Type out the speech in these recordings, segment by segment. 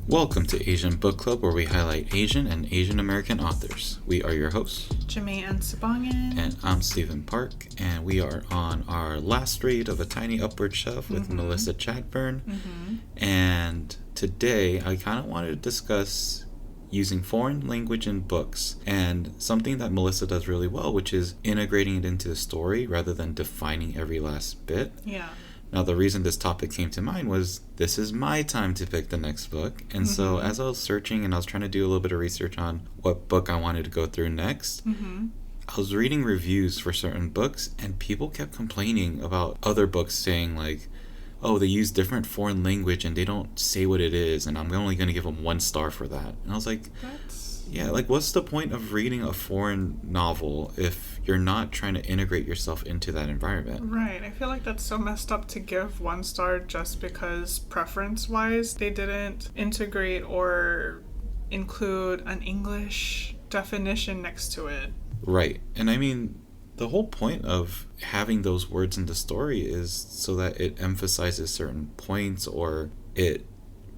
Welcome to Asian Book Club, where we highlight Asian and Asian American authors. We are your hosts, Jamae and Sabangan. and I'm Stephen Park, and we are on our last read of A Tiny Upward Shove with Melissa Chadburn. And today I kind of wanted to discuss using foreign language in books, and something that Melissa does really well, which is integrating it into the story rather than defining every last bit. Yeah. Now, the reason this topic came to mind was this is my time to pick the next book. And so as I was searching and I was trying to do a little bit of research on what book I wanted to go through next, I was reading reviews for certain books, and people kept complaining about other books saying like, oh, they use different foreign language and they don't say what it is, and I'm only going to give them 1 star for that. And I was like, yeah, like what's the point of reading a foreign novel if you're not trying to integrate yourself into that environment? Right. I feel like that's so messed up to give 1 star just because preference-wise they didn't integrate or include an English definition next to it. Right. And I mean, the whole point of having those words in the story is so that it emphasizes certain points, or it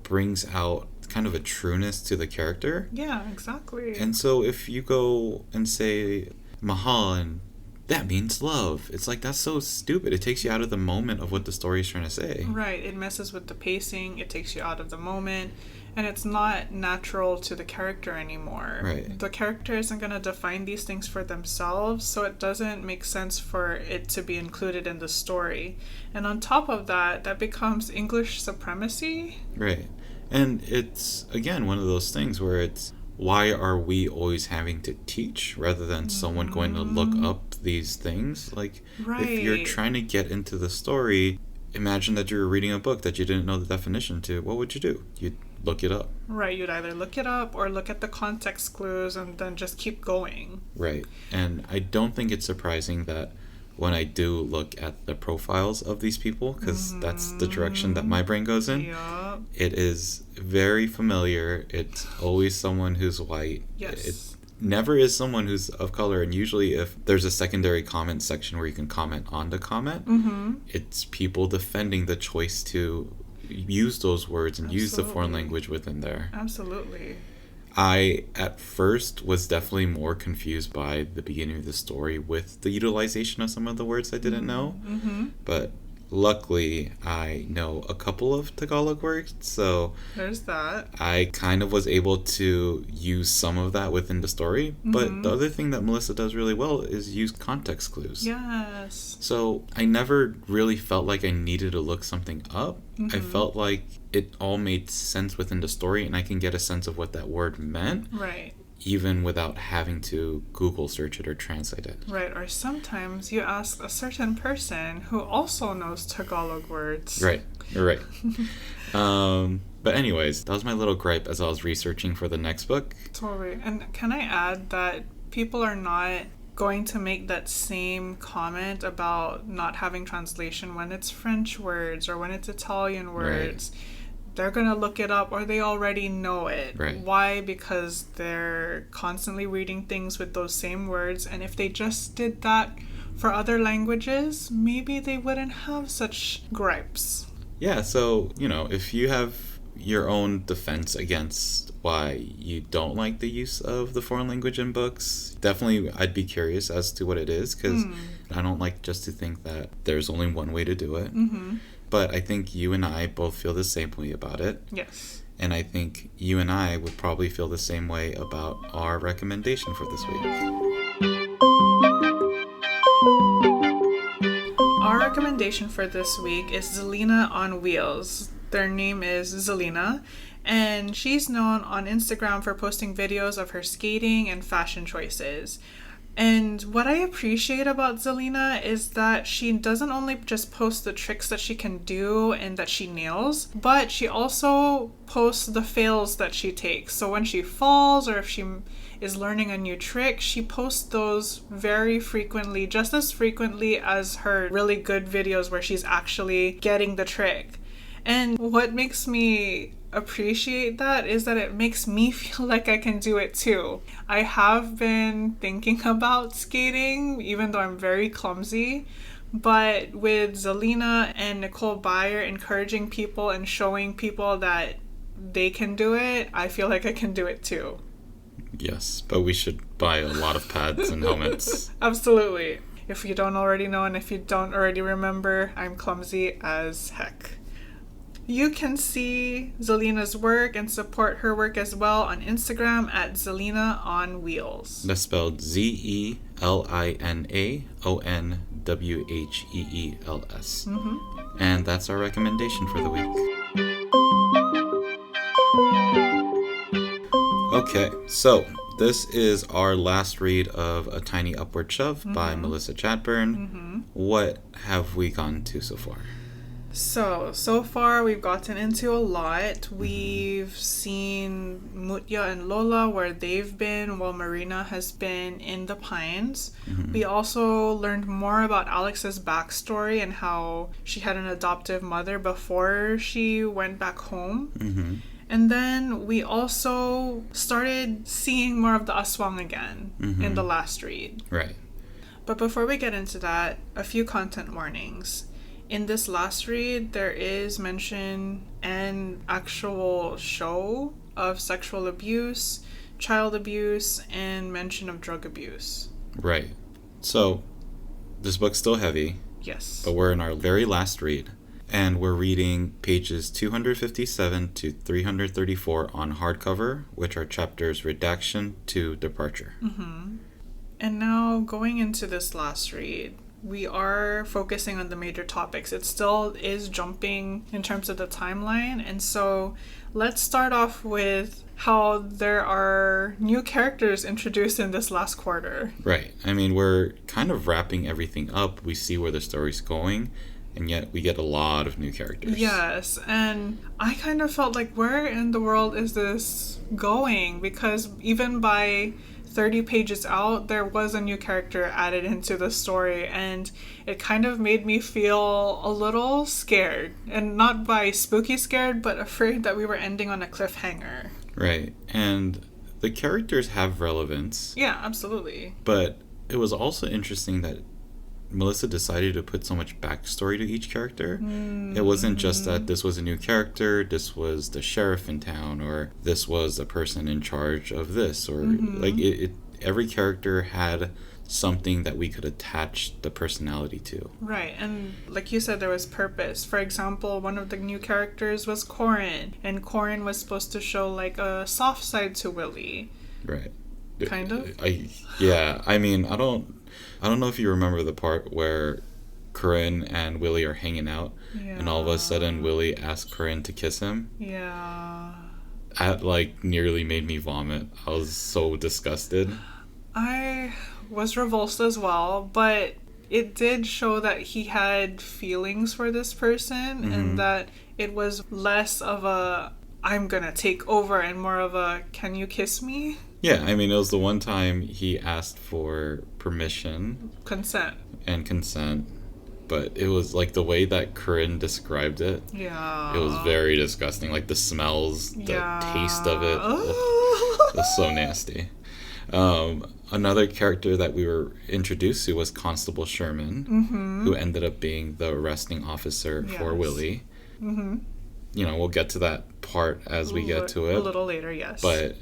brings out kind of a trueness to the character. Yeah, exactly. And so if you go and say mahal and that means love, it's like, that's so stupid. It takes you out of the moment of what the story is trying to say. Right. It messes with the pacing. It takes you out of the moment. And it's not natural to the character anymore. Right. The character isn't going to define these things for themselves, so it doesn't make sense for it to be included in the story. And on top of that, that becomes English supremacy. Right. And it's, again, one of those things where it's, why are we always having to teach rather than someone going to look up these things? Like, Right. if you're trying to get into the story, imagine that you're reading a book that you didn't know the definition to. What would you do? You'd look it up. Right, you'd either look it up or look at the context clues and then just keep going. Right. And I don't think it's surprising that when I do look at the profiles of these people, because that's the direction that my brain goes in, Yup. it is very familiar. It's always someone who's white. Yes. It never is someone who's of color. And usually if there's a secondary comment section where you can comment on the comment, it's people defending the choice to use those words and use the foreign Absolutely. language within there. Absolutely. I, at first, was definitely more confused by the beginning of the story with the utilization of some of the words I didn't know. But luckily, I know a couple of Tagalog words, so There's that. I kind of was able to use some of that within the story. But the other thing that Melissa does really well is use context clues. Yes. So I never really felt like I needed to look something up. I felt like it all made sense within the story, and I can get a sense of what that word meant, Right. even without having to Google search it or translate it. Right. Or sometimes you ask a certain person who also knows Tagalog words. Right. But anyways, that was my little gripe as I was researching for the next book. Totally. And can I add that people are not going to make that same comment about not having translation when it's French words or when it's Italian words. They're going to look it up, or they already know it. Right. Why? Because they're constantly reading things with those same words, and if they just did that for other languages, maybe they wouldn't have such gripes. Yeah, so, if you have your own defense against why you don't like the use of the foreign language in books, definitely I'd be curious as to what it is, because I don't like just to think that there's only one way to do it. But I think you and I both feel the same way about it. Yes. And I think you and I would probably feel the same way about our recommendation for this week. Our recommendation for this week is Zelina on Wheels. Their name is Zelina, and she's known on Instagram for posting videos of her skating and fashion choices. And what I appreciate about Zelina is that she doesn't only just post the tricks that she can do and that she nails, but she also posts the fails that she takes. So when she falls, or if she is learning a new trick, she posts those very frequently, just as frequently as her really good videos where she's actually getting the trick. And what makes me appreciate that is that it makes me feel like I can do it too. I have been thinking about skating, even though I'm very clumsy, but with Zelina and Nicole Byer encouraging people and showing people that they can do it, I feel like I can do it too. Yes, but we should buy a lot of pads and helmets. Absolutely. If you don't already know and if you don't already remember, I'm clumsy as heck. You can see Zelina's work and support her work as well on Instagram at Zelina on Wheels. That's spelled ZELINAONWHEELS. And that's our recommendation for the week. Okay, so this is our last read of A Tiny Upward Shove by Melissa Chadbourne. What have we gone to so far? So far we've gotten into a lot. We've seen Mutya and Lola where they've been while Marina has been in the Pines. We also learned more about Alex's backstory and how she had an adoptive mother before she went back home. And then we also started seeing more of the Aswang again in the last read. Right. But before we get into that, a few content warnings. In this last read, there is mention and actual show of sexual abuse, child abuse, and mention of drug abuse. Right. So, this book's still heavy. Yes. But we're in our very last read. And we're reading pages 257 to 334 on hardcover, which are chapters Redaction to Departure. And now, going into this last read, we are focusing on the major topics. It still is jumping in terms of the timeline. And so let's start off with how there are new characters introduced in this last quarter. Right. I mean, we're kind of wrapping everything up. We see where the story's going. And yet we get a lot of new characters. Yes, and I kind of felt like, where in the world is this going? Because even by 30 pages out, there was a new character added into the story, and it kind of made me feel a little scared. And not by spooky scared, but afraid that we were ending on a cliffhanger. Right, and the characters have relevance. Yeah, absolutely. But it was also interesting that Melissa decided to put so much backstory to each character. It wasn't just that this was a new character, this was the sheriff in town, or this was a person in charge of this, or like it every character had something that we could attach the personality to. Right, and like you said, there was purpose. For example, one of the new characters was Corin, and Corin was supposed to show like a soft side to Willie. Right. Kind of? I mean, I don't know if you remember the part where Corinne and Willie are hanging out, and all of a sudden Willie asks Corinne to kiss him. Yeah. That, like, nearly made me vomit. I was so disgusted. I was revulsed as well, but it did show that he had feelings for this person, and that it was less of a, I'm gonna take over, and more of a, can you kiss me? Yeah, I mean, it was the one time he asked for permission. Consent. But it was, like, the way that Corinne described it. Yeah. It was very disgusting. Like, the smells, the taste of it. Oh. It was so nasty. Another character that we were introduced to was Constable Sherman, who ended up being the arresting officer for Willie. You know, we'll get to that part as we get to it. A little later, yes. But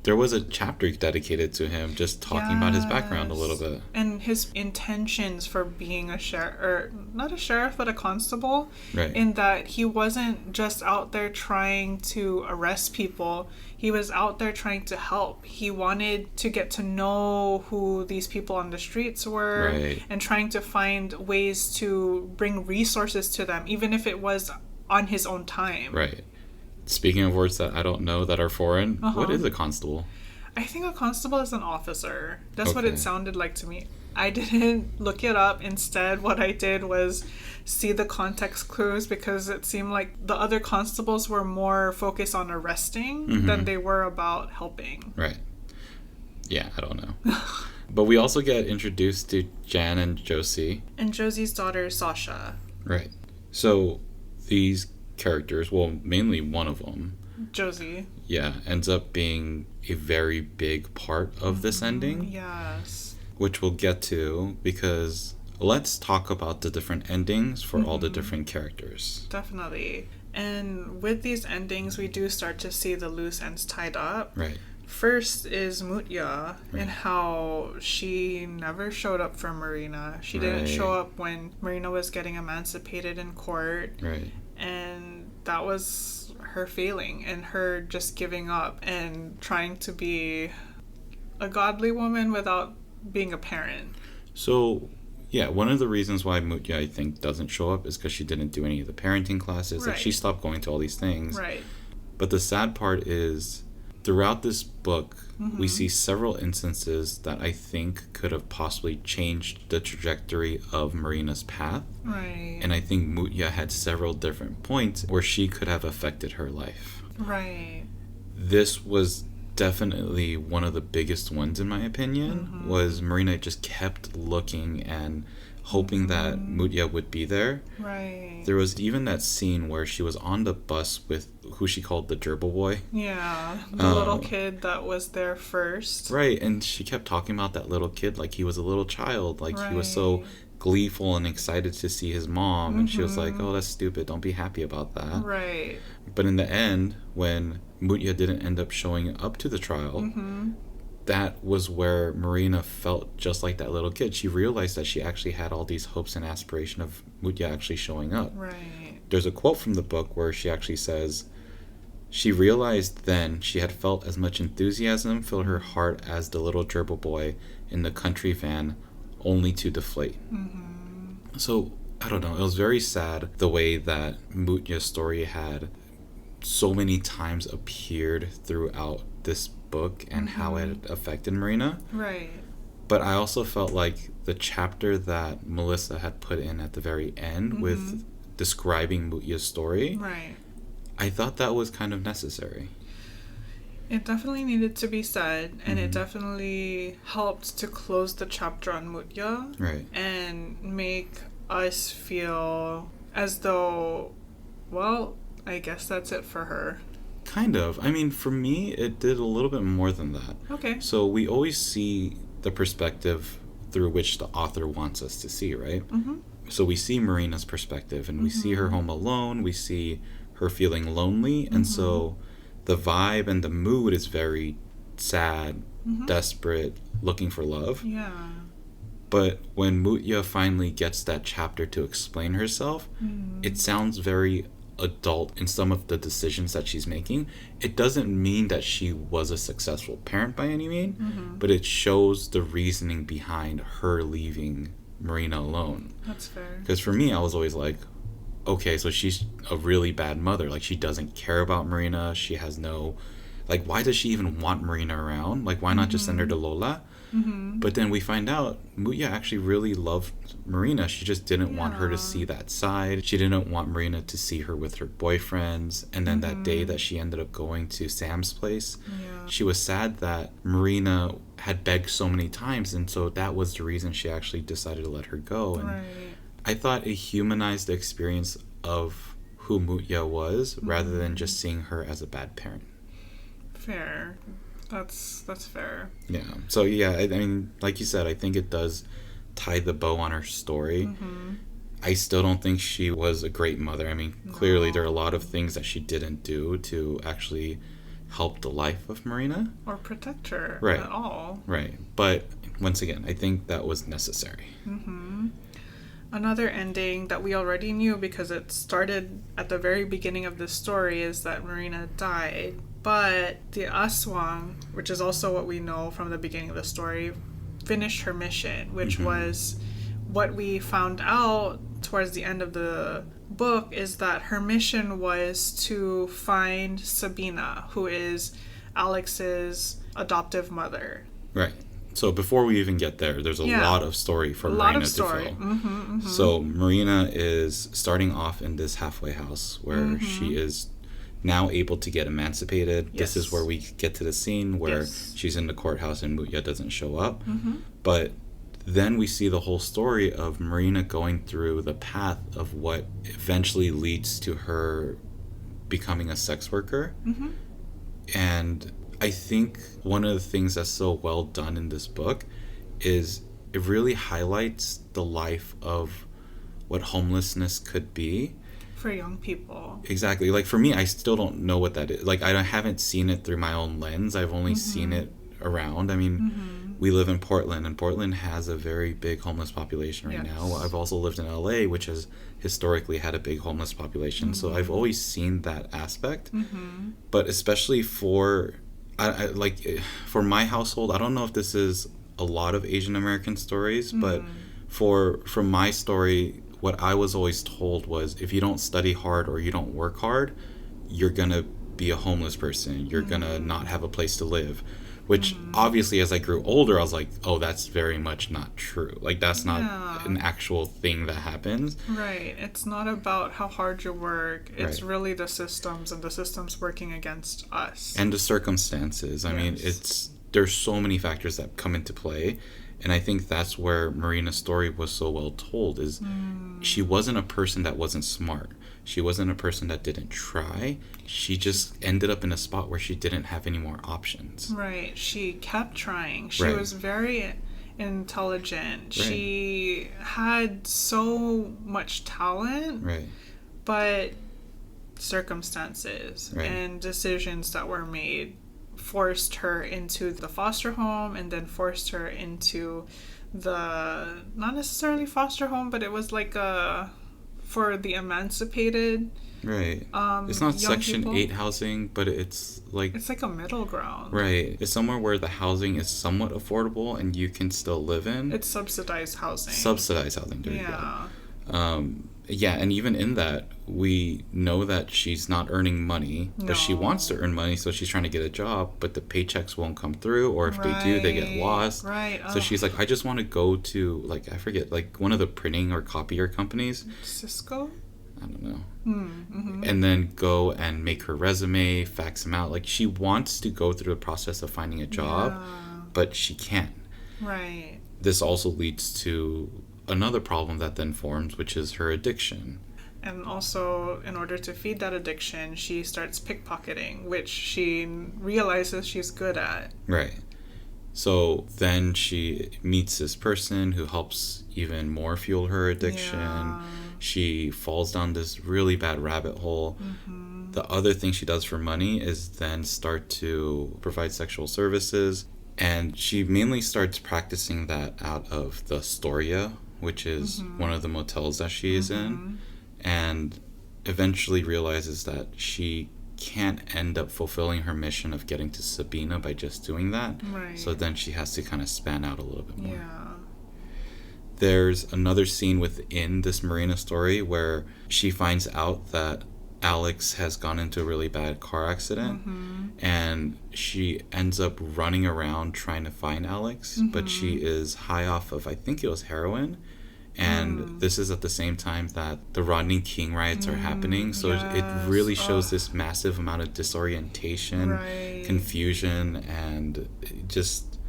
there was a chapter dedicated to him, just talking about his background a little bit. And his intentions for being a sheriff, or not a sheriff, but a constable. Right. In that he wasn't just out there trying to arrest people. He was out there trying to help. He wanted to get to know who these people on the streets were. Right. And trying to find ways to bring resources to them, even if it was on his own time. Right. Speaking of words that I don't know that are foreign, what is a constable? I think a constable is an officer. That's what it sounded like to me. I didn't look it up. Instead, what I did was see the context clues, because it seemed like the other constables were more focused on arresting than they were about helping. Right. Yeah, I don't know. But we also get introduced to Jan and Josie. And Josie's daughter, Sasha. Right. So these characters, well, mainly one of them, Josie, ends up being a very big part of this ending. Yes. Which we'll get to, because let's talk about the different endings for all the different characters. Definitely. And with these endings, we do start to see the loose ends tied up. Right. First is Mutya, Right. and how she never showed up for Marina. She didn't show up when Marina was getting emancipated in court. Right. And that was her failing and her just giving up and trying to be a godly woman without being a parent. So, yeah, one of the reasons why Mutya, I think, doesn't show up is because she didn't do any of the parenting classes. Right. Like, she stopped going to all these things. Right. But the sad part is, throughout this book, Mm-hmm. we see several instances that I think could have possibly changed the trajectory of Marina's path. Right. And I think Mutya had several different points where she could have affected her life. Right. This was definitely one of the biggest ones, in my opinion. Mm-hmm. Was Marina just kept looking and hoping that Mutya would be there. Right. There was even that scene where she was on the bus with who she called the gerbil boy. Yeah, the little kid that was there first. Right, and she kept talking about that little kid like he was a little child. Like, he was so gleeful and excited to see his mom. And she was like, oh, that's stupid. Don't be happy about that. Right. But in the end, when Mutya didn't end up showing up to the trial, that was where Marina felt just like that little kid. She realized that she actually had all these hopes and aspirations of Mutya actually showing up. Right. There's a quote from the book where she actually says, she realized then she had felt as much enthusiasm fill her heart as the little gerbil boy in the country van, only to deflate. Mm-hmm. So, I don't know, it was very sad the way that Mutya's story had so many times appeared throughout this book and how it affected Marina. Right. But I also felt like the chapter that Melissa had put in at the very end with describing Mutya's story, Right. I thought that was kind of necessary. It definitely needed to be said, and it definitely helped to close the chapter on Mutya. Right. And make us feel as though, well, I guess that's it for her. Kind of. I mean, for me, it did a little bit more than that. Okay. So we always see the perspective through which the author wants us to see, right? Mm-hmm. So we see Marina's perspective, and we see her home alone. We see her feeling lonely, and so the vibe and the mood is very sad, desperate, looking for love. Yeah. But when Mutya finally gets that chapter to explain herself, it sounds very adult in some of the decisions that she's making. It doesn't mean that she was a successful parent by any means, but it shows the reasoning behind her leaving Marina alone. That's fair. Because for me, I was always like, okay, so she's a really bad mother. Like, she doesn't care about Marina. She has no... Like, why does she even want Marina around? Like, why not just send her to Lola? But then we find out Mutya actually really loved Marina. She just didn't want her to see that side. She didn't want Marina to see her with her boyfriends. And then that day that she ended up going to Sam's place, she was sad that Marina had begged so many times. And so that was the reason she actually decided to let her go. And I thought it humanized the experience of who Mutya was rather than just seeing her as a bad parent. Fair. That's fair. Yeah. So, yeah, I mean, like you said, I think it does tie the bow on her story. I still don't think she was a great mother. I mean, clearly there are a lot of things that she didn't do to actually help the life of Marina. Or protect her Right. at all. Right. But, once again, I think that was necessary. Another ending that we already knew because it started at the very beginning of this story is that Marina died. But the Aswang, which is also what we know from the beginning of the story, finished her mission, which was what we found out towards the end of the book is that her mission was to find Sabina, who is Alex's adoptive mother. Right. So before we even get there, there's a lot of story for Marina to fill. So Marina is starting off in this halfway house where she is now able to get emancipated. This is where we get to the scene where she's in the courthouse and Mutya doesn't show up. But then we see the whole story of Marina going through the path of what eventually leads to her becoming a sex worker. And I think one of the things that's so well done in this book is it really highlights the life of what homelessness could be. for young people. Exactly. Like, for me, I still don't know what that is. Like, I haven't seen it through my own lens. I've only seen it around. I mean, we live in Portland, and Portland has a very big homeless population right now. I've also lived in LA, which has historically had a big homeless population. So I've always seen that aspect. But especially for for my household, I don't know if this is a lot of Asian American stories, but from my story, what I was always told was, if you don't study hard or you don't work hard, you're gonna be a homeless person. You're gonna not have a place to live. Which obviously, as I grew older, I was like, oh, that's very much not true. Like, that's not an actual thing that happens. Right. It's not about how hard you work. It's really the systems, and the systems working against us. And the circumstances. I mean, there's so many factors that come into play. And I think that's where Marina's story was so well told, is she wasn't a person that wasn't smart. She wasn't a person that didn't try. She just ended up in a spot where she didn't have any more options. Right. She kept trying. She was very intelligent. She had so much talent. But circumstances and decisions that were made forced her into the foster home, and then forced her into the, not necessarily foster home, but it was like for the emancipated. It's not Section 8 housing, but it's like a middle ground. It's somewhere where the housing is somewhat affordable and you can still live in. It's subsidized housing. There you go. And even in that, we know that she's not earning money, but she wants to earn money, so she's trying to get a job, but the paychecks won't come through, or if they do, they get lost. So she's like, I just want to go to, like, I forget, like, one of the printing or copier companies. Cisco? I don't know. And then go and make her resume, fax them out. Like, she wants to go through the process of finding a job, but she can't. This also leads to another problem that then forms, which is her addiction. And also, in order to feed that addiction, she starts pickpocketing, which she realizes she's good at. So then she meets this person who helps even more fuel her addiction. She falls down this really bad rabbit hole. The other thing she does for money is then start to provide sexual services. And she mainly starts practicing that out of the Astoria, which is one of the motels that she is in, and eventually realizes that she can't end up fulfilling her mission of getting to Sabina by just doing that. So then she has to kind of span out a little bit more. There's another scene within this Marina story where she finds out that Alex has gone into a really bad car accident, and she ends up running around trying to find Alex, but she is high off of, I think it was heroin, and this is at the same time that the Rodney King riots are happening, so it really shows this massive amount of disorientation, confusion, and just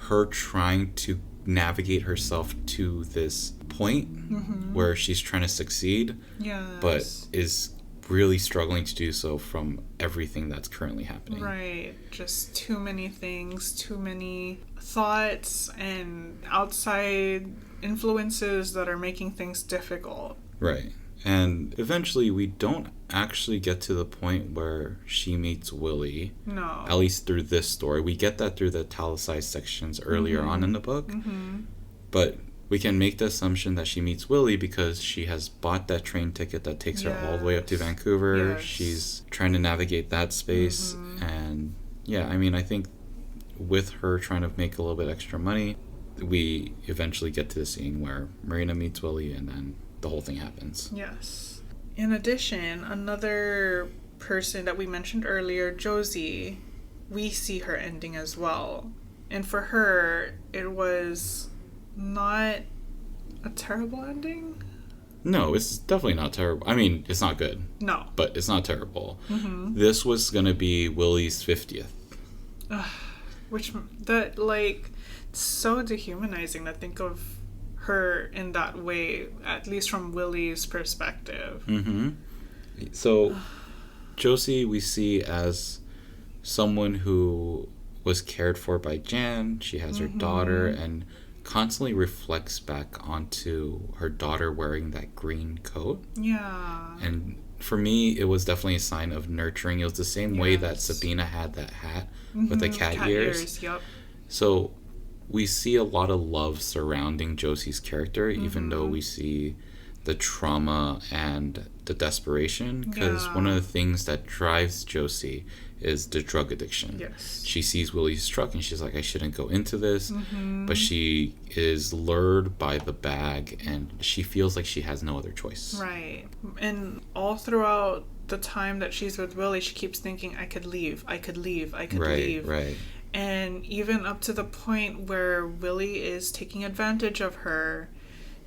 her trying to navigate herself to this point where she's trying to succeed, but is really struggling to do so from everything that's currently happening. Just too many things, too many thoughts and outside influences that are making things difficult. And eventually we don't actually get to the point where she meets Willie. No. At least through this story. We get that through the italicized sections earlier on in the book. But we can make the assumption that she meets Willie because she has bought that train ticket that takes her all the way up to Vancouver. She's trying to navigate that space. And I mean, I think with her trying to make a little bit extra money, we eventually get to the scene where Marina meets Willie and then the whole thing happens. In addition, another person that we mentioned earlier, Josie, we see her ending as well. And for her, it was not a terrible ending. No, it's definitely not terrible. I mean, it's not good. No. But it's not terrible. This was going to be Willie's 50th. Which, that, like, so dehumanizing to think of her in that way, at least from Willie's perspective. So, Josie we see as someone who was cared for by Jan. She has her daughter and constantly reflects back onto her daughter wearing that green coat. And for me, it was definitely a sign of nurturing. It was the same way that Yes. Sabina had that hat with the cat ears. Yep. So we see a lot of love surrounding Josie's character, even though we see the trauma and the desperation. Because one of the things that drives Josie is the drug addiction. Yes. She sees Willie's truck and she's like, I shouldn't go into this. But she is lured by the bag and she feels like she has no other choice. Right. And all throughout the time that she's with Willie, she keeps thinking, I could leave, I could leave, I could leave. Right. And even up to the point where Willie is taking advantage of her,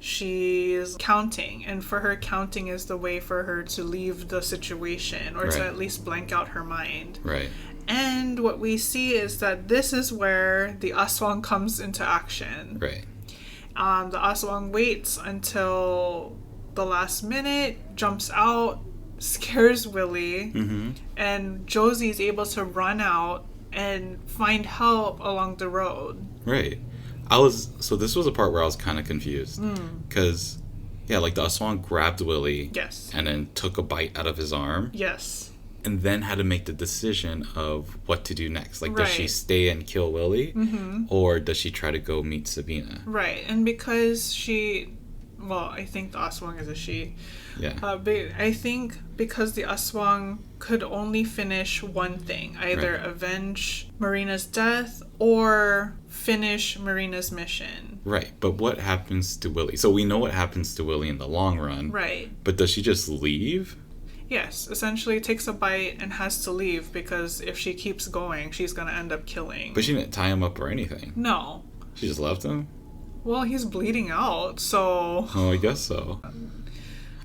she's counting. And for her, counting is the way for her to leave the situation or to at least blank out her mind. Right. And what we see is that this is where the Aswang comes into action. Right. The Aswang waits until the last minute, jumps out, scares Willie, and Josie's able to run out and find help along the road. Right. So this was a part where I was kind of confused. Because, like the Aswang grabbed Willie. Yes. And then took a bite out of his arm. Yes. And then had to make the decision of what to do next. Like, does she stay and kill Willie? Or does she try to go meet Sabina? Right. And because I think the Aswang is a she. Yeah. I think because the Aswang could only finish one thing, either avenge Marina's death or finish Marina's mission. Right. But what happens to Willie? So we know what happens to Willie in the long run. Right. But does she just leave? Yes. Essentially takes a bite and has to leave because if she keeps going, she's going to end up killing. But she didn't tie him up or anything. No. She just left him? Well, he's bleeding out, so... Oh, I guess so.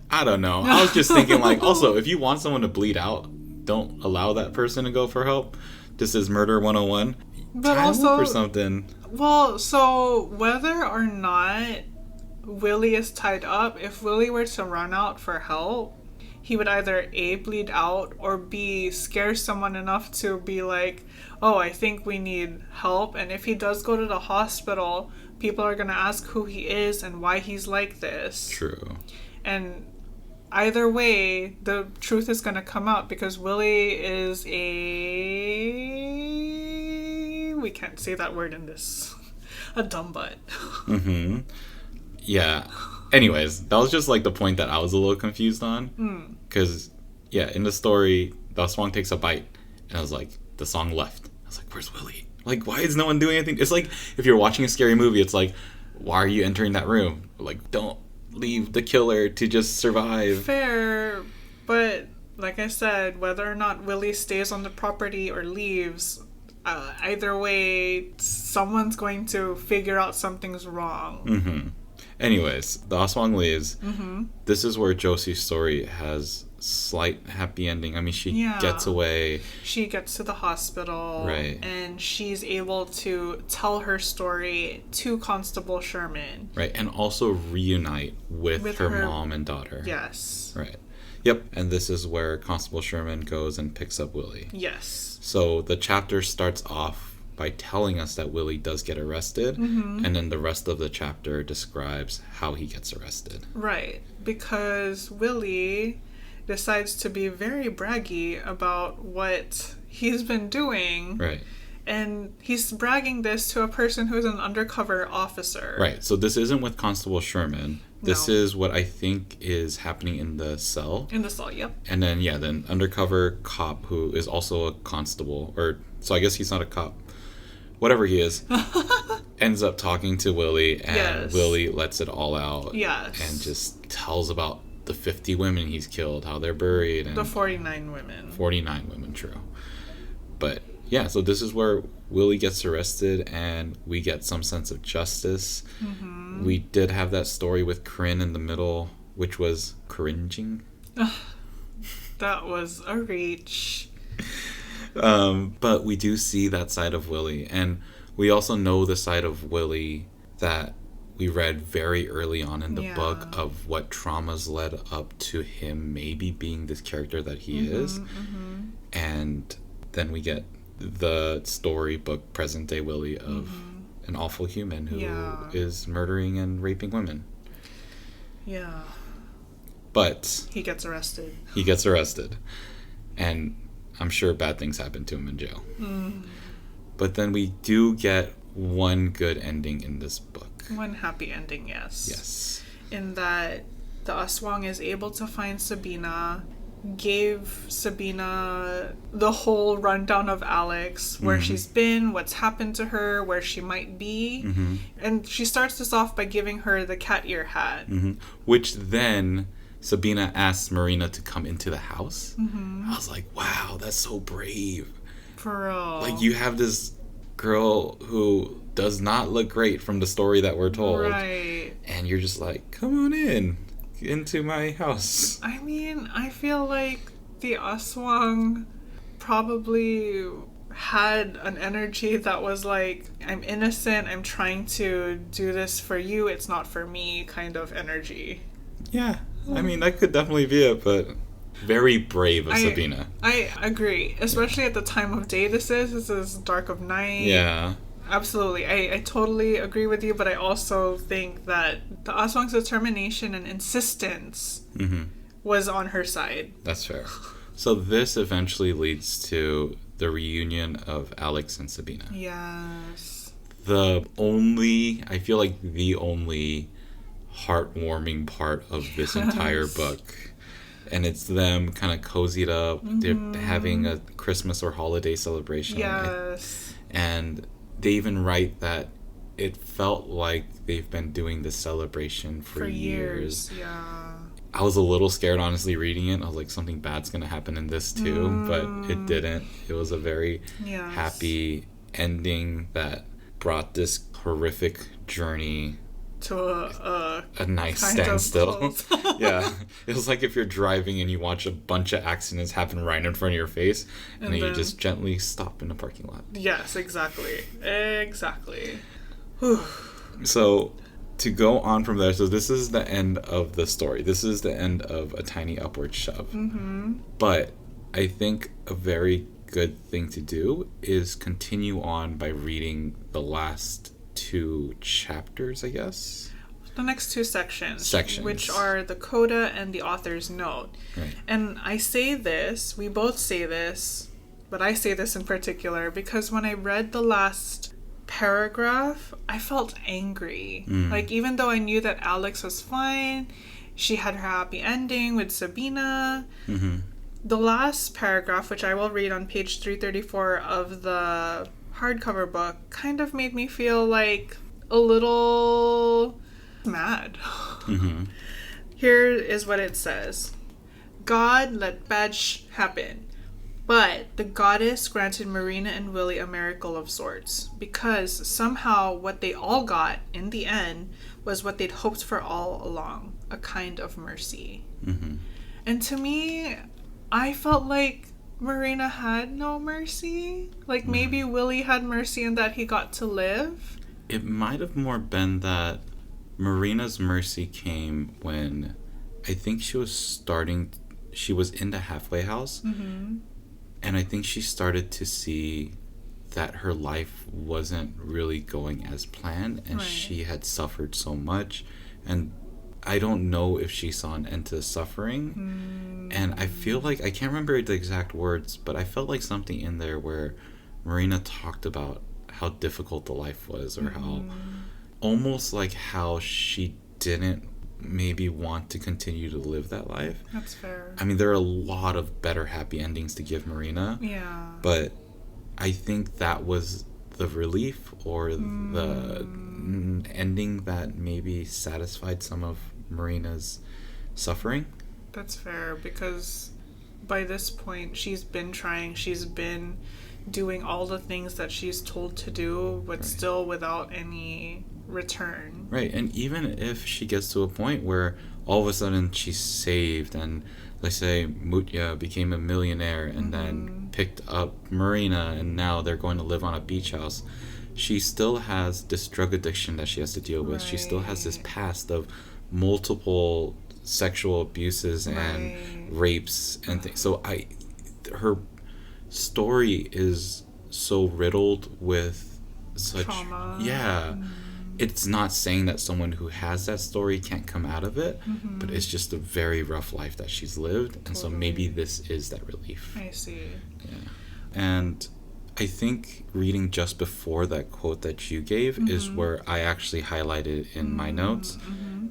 I don't know. I was just thinking, also, if you want someone to bleed out, don't allow that person to go for help. This is Murder 101. But tie also... him up or something. Well, so whether or not Willie is tied up, if Willie were to run out for help, he would either A, bleed out, or B, scare someone enough to be like, oh, I think we need help. And if he does go to the hospital, people are going to ask who he is and why he's like this. True. And either way, the truth is going to come out because Willie is we can't say that word in this. A dumb butt. Yeah. Anyways, that was just the point that I was a little confused on. Because, in the story, the song takes a bite. And I was like, the song left. I was like, where's Willie? Why is no one doing anything? It's like, if you're watching a scary movie, it's like, why are you entering that room? Don't leave the killer to just survive. Fair, but like I said, whether or not Willie stays on the property or leaves, either way, someone's going to figure out something's wrong. Anyways, the Aswang leaves. This is where Josie's story has slight happy ending. I mean, she gets away. She gets to the hospital. Right. And she's able to tell her story to Constable Sherman. Right. And also reunite with her mom and daughter. Yes. Right. Yep. And this is where Constable Sherman goes and picks up Willie. Yes. So the chapter starts off by telling us that Willie does get arrested, and then the rest of the chapter describes how he gets arrested. Right. Because Willie decides to be very braggy about what he's been doing. Right. And he's bragging this to a person who's an undercover officer. Right. So this isn't with Constable Sherman. This is what I think is happening in the cell. In the cell, yep. And then, then undercover cop who is also a constable, so I guess he's not a cop. Whatever he is, ends up talking to Willie, and Willie lets it all out. Yes. And just tells about the 50 women he's killed, how they're buried. And the 49 women. 49 women, true. But, so this is where Willie gets arrested, and we get some sense of justice. We did have that story with Corinne in the middle, which was cringing. That was a reach. But we do see that side of Willie, and we also know the side of Willie that we read very early on in the book of what traumas led up to him maybe being this character that he is. And then we get the storybook present day Willie of an awful human who is murdering and raping women. Yeah. But he gets arrested. And I'm sure bad things happen to him in jail. But then we do get one good ending in this book. One happy ending, yes. Yes. In that the Aswang is able to find Sabina, gave Sabina the whole rundown of Alex, where she's been, what's happened to her, where she might be. And she starts this off by giving her the cat ear hat. Which then Sabina asks Marina to come into the house. I was like, wow, that's so brave. For real. Like, you have this girl who does not look great from the story that we're told. Right. And you're just like, come on into my house. I mean, I feel like the Aswang probably had an energy that was like, I'm innocent, I'm trying to do this for you, it's not for me kind of energy. Yeah, I mean, that could definitely be it, but very brave of Sabina. I agree, especially at the time of day this is dark of night. Yeah. Absolutely. I totally agree with you, but I also think that the Aswang's determination and insistence was on her side. That's fair. So this eventually leads to the reunion of Alex and Sabina. Yes. I feel like the only heartwarming part of this entire book. And it's them kind of cozied up. They're having a Christmas or holiday celebration. Yes. And they even write that it felt like they've been doing this celebration for years. Yeah. I was a little scared, honestly, reading it. I was like, something bad's going to happen in this too, but it didn't. It was a very happy ending that brought this horrific journey to a nice standstill. Yeah. It was like if you're driving and you watch a bunch of accidents happen right in front of your face, and then you just gently stop in the parking lot. Yes, exactly. So, to go on from there, so this is the end of the story. This is the end of A Tiny Upward Shove. But I think a very good thing to do is continue on by reading the last 2 chapters, I guess. The next 2 sections. Which are the coda and the author's note. Right. And I say this, we both say this, but I say this in particular because when I read the last paragraph, I felt angry. Like, even though I knew that Alex was fine, she had her happy ending with Sabina, the last paragraph, which I will read on page 334 of the hardcover book, kind of made me feel like a little mad. Here is what it says. God let bad happen, but the goddess granted Marina and Willie a miracle of sorts, because somehow what they all got in the end was what they'd hoped for all along, a kind of mercy. And to me, I felt like Marina had no mercy. Like, maybe Willie had mercy in that he got to live. It might have more been that Marina's mercy came when I think she was in the halfway house. And I think she started to see that her life wasn't really going as planned, and she had suffered so much. And I don't know if she saw an end to the suffering. And I feel like, I can't remember the exact words, but I felt like something in there where Marina talked about how difficult the life was, or how almost like how she didn't maybe want to continue to live that life. That's fair. I mean, there are a lot of better happy endings to give Marina. Yeah. But I think that was the relief or the ending that maybe satisfied some of Marina's suffering. That's fair, because by this point she's been trying, she's been doing all the things that she's told to do, but still without any return. Right. And even if she gets to a point where all of a sudden she's saved, and let's say Mutya became a millionaire and then picked up Marina, and now they're going to live on a beach house, she still has this drug addiction that she has to deal with. She still has this past of multiple sexual abuses and rapes and things. So her story is so riddled with such trauma. it's not saying that someone who has that story can't come out of it, but it's just a very rough life that she's lived. And so maybe this is that relief. I see. Yeah. And I think reading just before that quote that you gave is where I actually highlighted in my notes.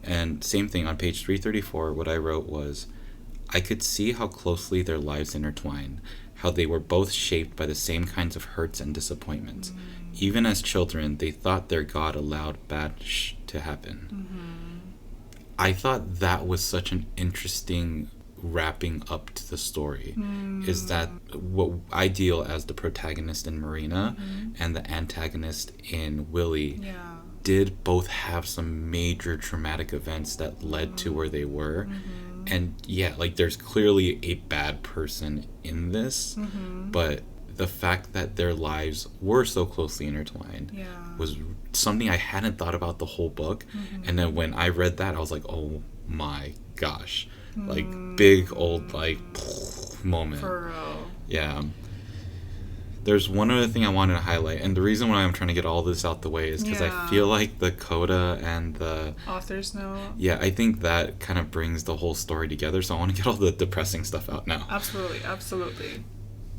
And same thing, on page 334, what I wrote was, I could see how closely their lives intertwined, how they were both shaped by the same kinds of hurts and disappointments. Even as children, they thought their God allowed bad to happen. I thought that was such an interesting wrapping up to the story. Is that what I deal as the protagonist in Marina and the antagonist in Willie did both have some major traumatic events that led to where they were. And yeah, like there's clearly a bad person in this, but the fact that their lives were so closely intertwined was something I hadn't thought about the whole book. And then when I read that, I was like, oh my gosh. Like big old like moment. For real. Yeah. There's one other thing I wanted to highlight, and the reason why I'm trying to get all this out the way is because I feel like the coda and the author's note. Yeah, I think that kind of brings the whole story together. So I want to get all the depressing stuff out now. Absolutely.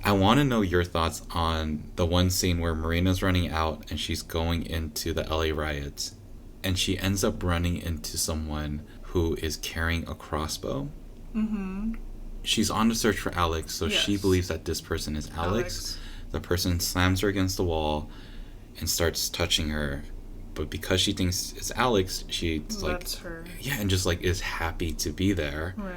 I want to know your thoughts on the one scene where Marina's running out and she's going into the LA riots, and she ends up running into someone who is carrying a crossbow. She's on the search for Alex, so she believes that this person is Alex. The person slams her against the wall and starts touching her, but because she thinks it's Alex, she's like, her. Yeah, and just like is happy to be there. Right.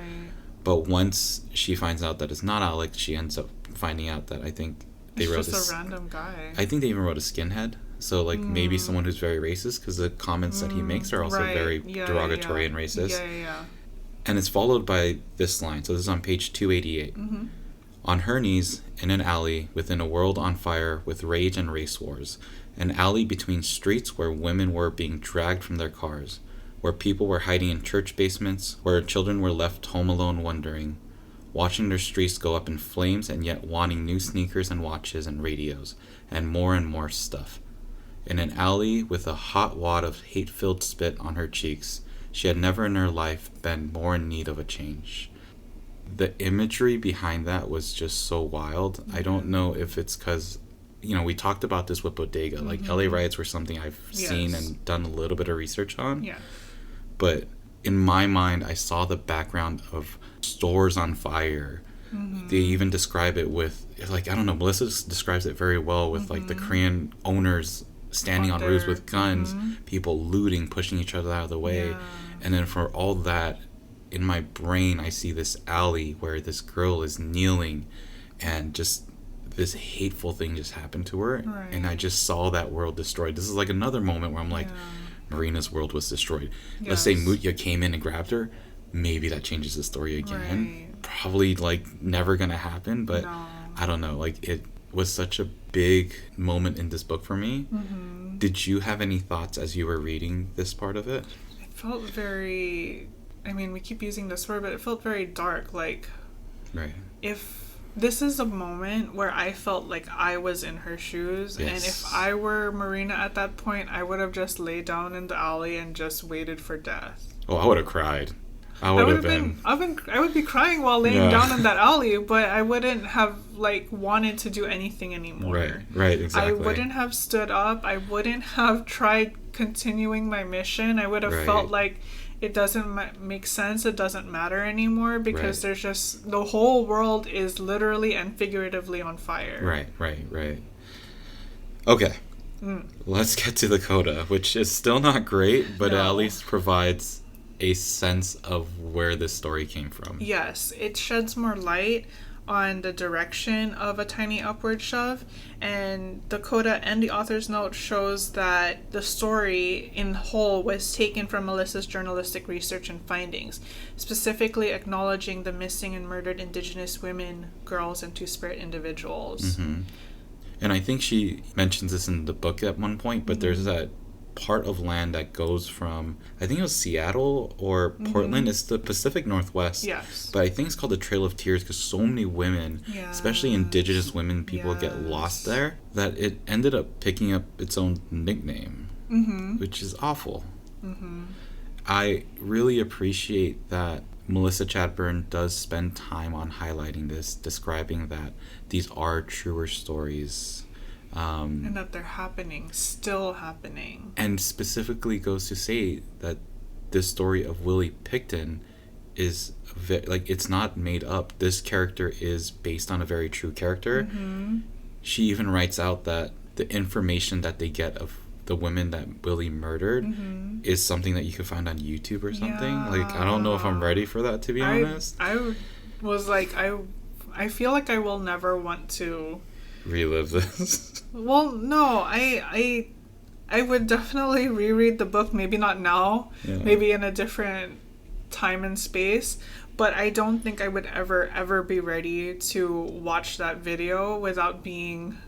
But once she finds out that it's not Alex, she ends up finding out that I think they wrote just a random guy. I think they even wrote a skinhead. So like maybe someone who's very racist, because the comments that he makes are also very derogatory and racist. Yeah. And it's followed by this line. So this is on page 288. On her knees, in an alley, within a world on fire with rage and race wars. An alley between streets where women were being dragged from their cars. Where people were hiding in church basements. Where children were left home alone wondering. Watching their streets go up in flames and yet wanting new sneakers and watches and radios. And more stuff. In an alley with a hot wad of hate-filled spit on her cheeks. She had never in her life been more in need of a change. The imagery behind that was just so wild. I don't know if it's because, we talked about this with Bodega. Like, LA riots were something I've seen and done a little bit of research on. Yeah. But in my mind, I saw the background of stores on fire. They even describe it with, like, I don't know, Melissa describes it very well with, like, the Korean owners standing on roofs with guns, people looting, pushing each other out of the way. Yeah. And then for all that, in my brain, I see this alley where this girl is kneeling and just this hateful thing just happened to her. Right. And I just saw that world destroyed. This is like another moment where I'm like, Marina's world was destroyed. Yes. Let's say Mutya came in and grabbed her. Maybe that changes the story again. Right. Probably like never gonna happen, but I don't know. Like it was such a big moment in this book for me. Did you have any thoughts as you were reading this part of it? It felt very... I mean, we keep using this word, but it felt very dark. Like, if this is a moment where I felt like I was in her shoes, and if I were Marina at that point, I would have just laid down in the alley and just waited for death. Oh, I would have cried. I would be crying while laying down in that alley, but I wouldn't have like wanted to do anything anymore. Right, exactly. I wouldn't have stood up. I wouldn't have tried continuing my mission. I would have felt like it doesn't make sense. It doesn't matter anymore because there's just the whole world is literally and figuratively on fire. Right. Okay. Let's get to the coda, which is still not great, but it at least provides a sense of where this story came from. Yes, it sheds more light on the direction of A Tiny Upward Shove, and the coda and the author's note shows that the story in whole was taken from Melissa's journalistic research and findings, specifically acknowledging the missing and murdered Indigenous women, girls, and Two-Spirit individuals. And I think she mentions this in the book at one point, but there's that part of land that goes from, I think it was Seattle or Portland. It's the Pacific Northwest. Yes. But I think it's called the Trail of Tears because so many women, especially Indigenous women, people get lost there, that it ended up picking up its own nickname. which is awful. I really appreciate that Melissa Chadbourne does spend time on highlighting this, describing that these are truer stories. And that they're still happening. And specifically goes to say that this story of Willie Picton is it's not made up. This character is based on a very true character. She even writes out that the information that they get of the women that Willie murdered is something that you could find on YouTube or something. I don't know if I'm ready for that, to be honest. I was like, I feel like I will never want to relive this. Well, no, I would definitely reread the book, maybe not now, maybe in a different time and space, but I don't think I would ever be ready to watch that video without being,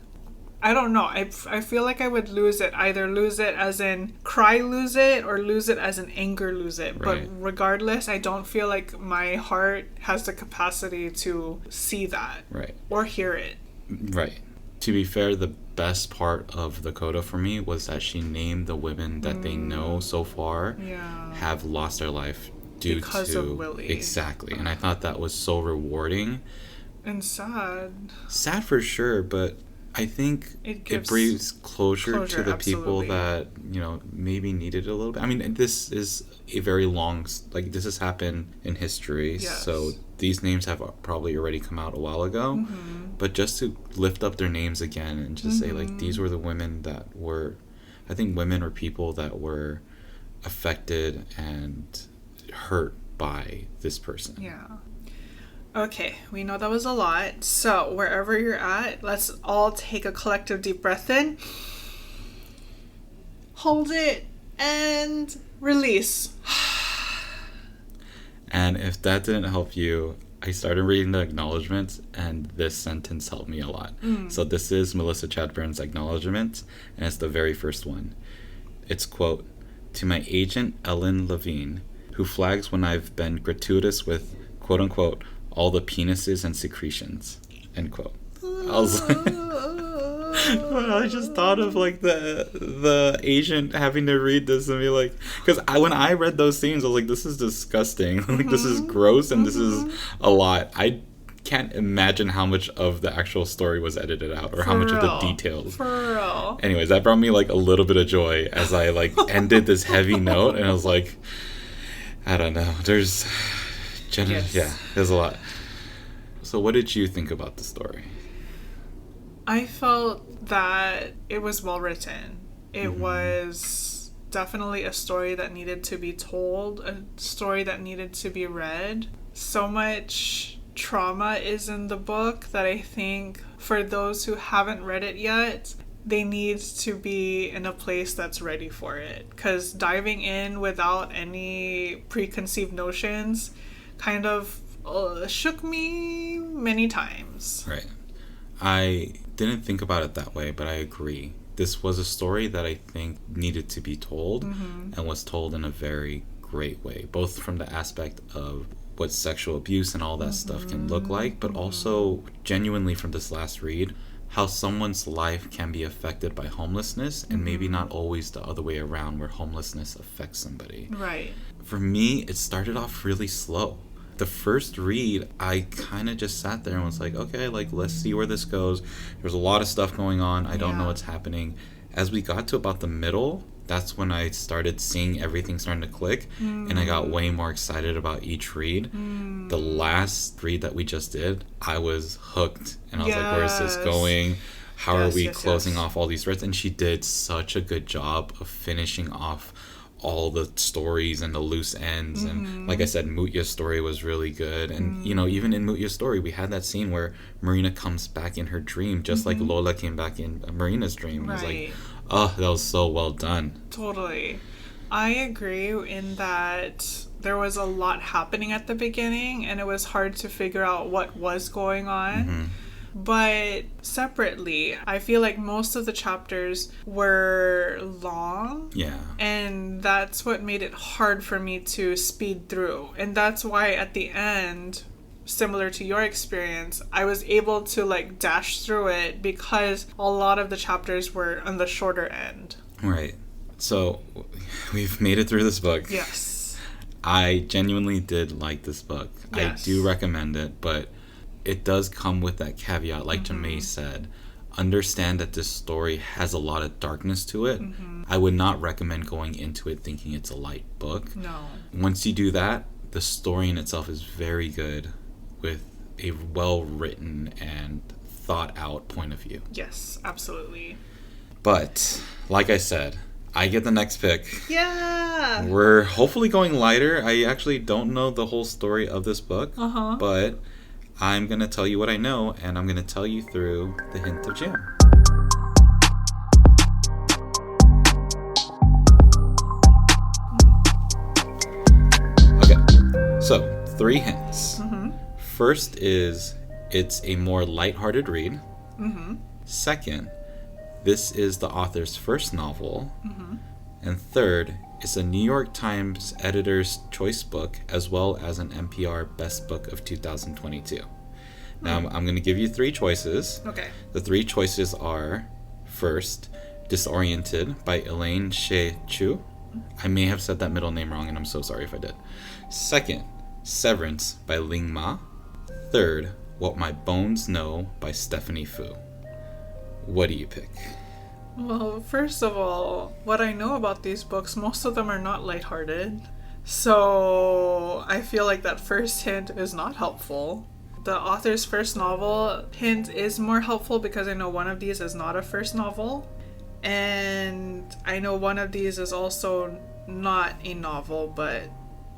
I don't know, I feel like I would either lose it as in cry lose it, or lose it as in anger lose it. Right. But regardless, I don't feel like my heart has the capacity to see that. Right. Or hear it. Right. To be fair, the best part of the coda for me was that she named the women that they know so far have lost their life because of Willie. Exactly. And I thought that was so rewarding. And sad. Sad for sure, but I think it brings closure to the people that, maybe needed it a little bit. I mean, this is a very long, this has happened in history. Yes. So these names have probably already come out a while ago. But just to lift up their names again and just say, these were the women that were, I think women or people that were affected and hurt by this person. Yeah. Okay, we know that was a lot. So, wherever you're at, let's all take a collective deep breath in. Hold it and release. And if that didn't help you, I started reading the acknowledgements, and this sentence helped me a lot. So this is Melissa Chadbourne's acknowledgement, and it's the very first one. It's, quote, "To my agent, Ellen Levine, who flags when I've been gratuitous with, quote unquote, all the penises and secretions," end quote. I was like, I just thought of the agent having to read this and be like, because when I read those scenes, I was like, this is disgusting. This is gross, and this is a lot. I can't imagine how much of the actual story was edited out, or how much of the details. For real. Anyways, that brought me a little bit of joy as I ended this heavy note, and I was like, I don't know. There's a lot. So what did you think about the story? I felt that it was well written. It was definitely a story that needed to be told, a story that needed to be read. So much trauma is in the book that I think for those who haven't read it yet, they need to be in a place that's ready for it. Because diving in without any preconceived notions kind of shook me many times. Right. I didn't think about it that way, but I agree. This was a story that I think needed to be told, and was told in a very great way, both from the aspect of what sexual abuse and all that stuff can look like, but also genuinely from this last read, how someone's life can be affected by homelessness, and maybe not always the other way around, where homelessness affects somebody. Right. For me, it started off really slow. The first read, I kind of just sat there and was like, okay, let's see where this goes. There's a lot of stuff going on. I don't know what's happening. As we got to about the middle, that's when I started seeing everything starting to click, and I got way more excited about each read. The last read that we just did, I was hooked, and I was like, where is this going? How are we closing off all these threads? And she did such a good job of finishing off all the stories and the loose ends. And like I said, Mutya's story was really good. And even in Mutya's story, we had that scene where Marina comes back in her dream, just like Lola came back in Marina's dream. Right. It was like, oh, that was so well done. Totally. I agree in that there was a lot happening at the beginning, and it was hard to figure out what was going on. But separately, I feel like most of the chapters were long. Yeah. And that's what made it hard for me to speed through. And that's why at the end, similar to your experience, I was able to dash through it, because a lot of the chapters were on the shorter end. Right. So, we've made it through this book. Yes. I genuinely did like this book. Yes. I do recommend it, but it does come with that caveat, like Jamae said. Understand that this story has a lot of darkness to it. I would not recommend going into it thinking it's a light book. No. Once you do that, the story in itself is very good with a well-written and thought-out point of view. Yes, absolutely. But, like I said, I get the next pick. Yeah! We're hopefully going lighter. I actually don't know the whole story of this book, but I'm going to tell you what I know, and I'm going to tell you through the hint of jam. Okay, so 3 hints. First is it's a more lighthearted read. Second, this is the author's first novel. And third, it's a New York Times Editor's Choice book, as well as an NPR Best Book of 2022. Now, I'm going to give you 3 choices. Okay. The 3 choices are, first, Disoriented by Elaine Shea Chu. I may have said that middle name wrong, and I'm so sorry if I did. Second, Severance by Ling Ma. Third, What My Bones Know by Stephanie Fu. What do you pick? Well, first of all, what I know about these books, most of them are not lighthearted. So I feel like that first hint is not helpful. The author's first novel hint is more helpful because I know one of these is not a first novel. And I know one of these is also not a novel, but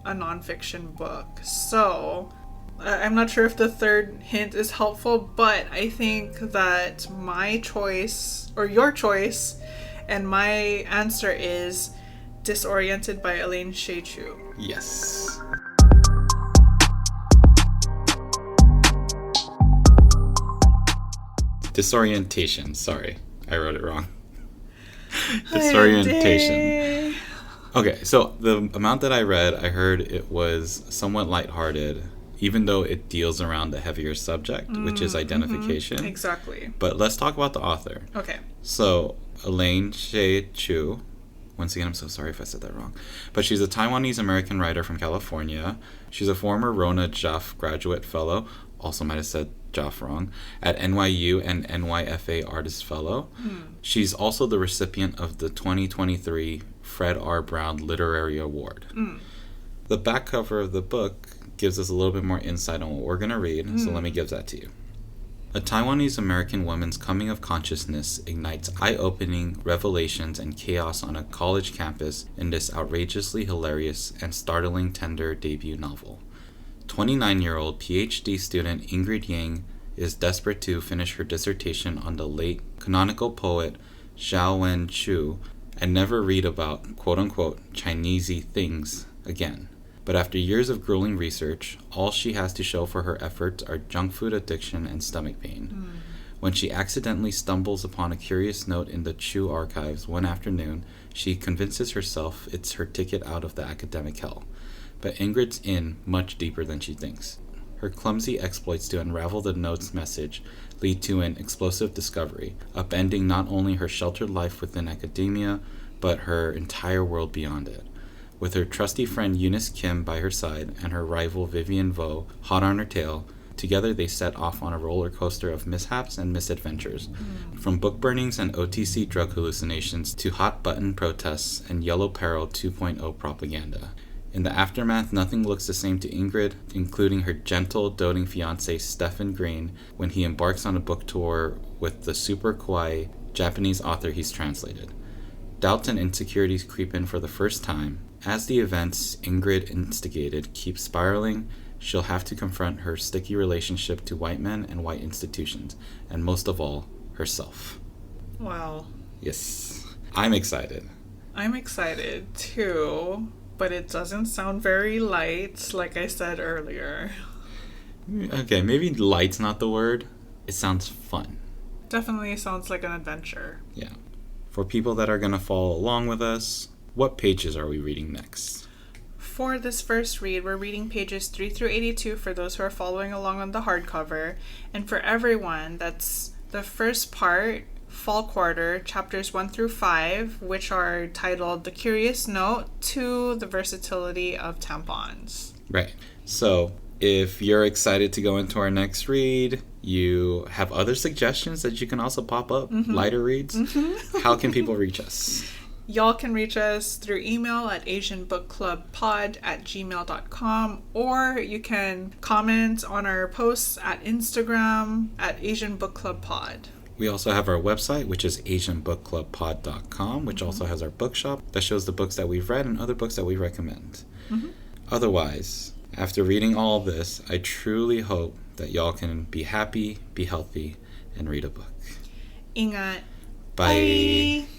a nonfiction book. So I'm not sure if the third hint is helpful, but I think that my choice, or your choice, and my answer is Disoriented by Elaine Shea Chu. Yes. Disorientation. Sorry, I wrote it wrong. Disorientation. Okay, so the amount that I read, I heard it was somewhat lighthearted, even though it deals around a heavier subject, which is identification. Exactly. But let's talk about the author. Okay. So, Elaine Shea Chu, once again, I'm so sorry if I said that wrong, but she's a Taiwanese-American writer from California. She's a former Rona Jaff Graduate Fellow, also might have said Jaff wrong, at NYU and NYFA Artist Fellow. She's also the recipient of the 2023 Fred R. Brown Literary Award. The back cover of the book gives us a little bit more insight on what we're going to read, so let me give that to you. A Taiwanese-American woman's coming of consciousness ignites eye-opening revelations and chaos on a college campus in this outrageously hilarious and startling tender debut novel. 29-year-old PhD student Ingrid Yang is desperate to finish her dissertation on the late canonical poet Xiao Wen Chu and never read about quote-unquote Chinesey things again. But after years of grueling research, all she has to show for her efforts are junk food addiction and stomach pain. When she accidentally stumbles upon a curious note in the Chu archives one afternoon, she convinces herself it's her ticket out of the academic hell. But Ingrid's in much deeper than she thinks. Her clumsy exploits to unravel the note's message lead to an explosive discovery, upending not only her sheltered life within academia, but her entire world beyond it. With her trusty friend Eunice Kim by her side and her rival Vivian Vo hot on her tail, together they set off on a roller coaster of mishaps and misadventures, from book burnings and OTC drug hallucinations to hot button protests and Yellow Peril 2.0 propaganda. In the aftermath, nothing looks the same to Ingrid, including her gentle, doting fiancé Stephen Green when he embarks on a book tour with the super kawaii Japanese author he's translated. Doubts and insecurities creep in for the first time. As the events Ingrid instigated keep spiraling, she'll have to confront her sticky relationship to white men and white institutions, and most of all, herself. Wow. Yes. I'm excited. I'm excited too, but it doesn't sound very light, like I said earlier. Okay, maybe light's not the word. It sounds fun. Definitely sounds like an adventure. Yeah. For people that are going to follow along with us, what pages are we reading next? For this first read, we're reading pages 3 through 82 for those who are following along on the hardcover. And for everyone, that's the first part Fall Quarter, chapters 1 through 5, which are titled The Curious Note to the Versatility of Tampons. Right. So, if you're excited to go into our next read, you have other suggestions that you can also pop up, lighter reads, how can people reach us? Y'all can reach us through email at asianbookclubpod@gmail.com, or you can comment on our posts at Instagram at asianbookclubpod. We also have our website, which is asianbookclubpod.com, which also has our bookshop that shows the books that we've read and other books that we recommend. Otherwise, after reading all this, I truly hope that y'all can be happy, be healthy, and read a book. Ingat. Bye. Bye.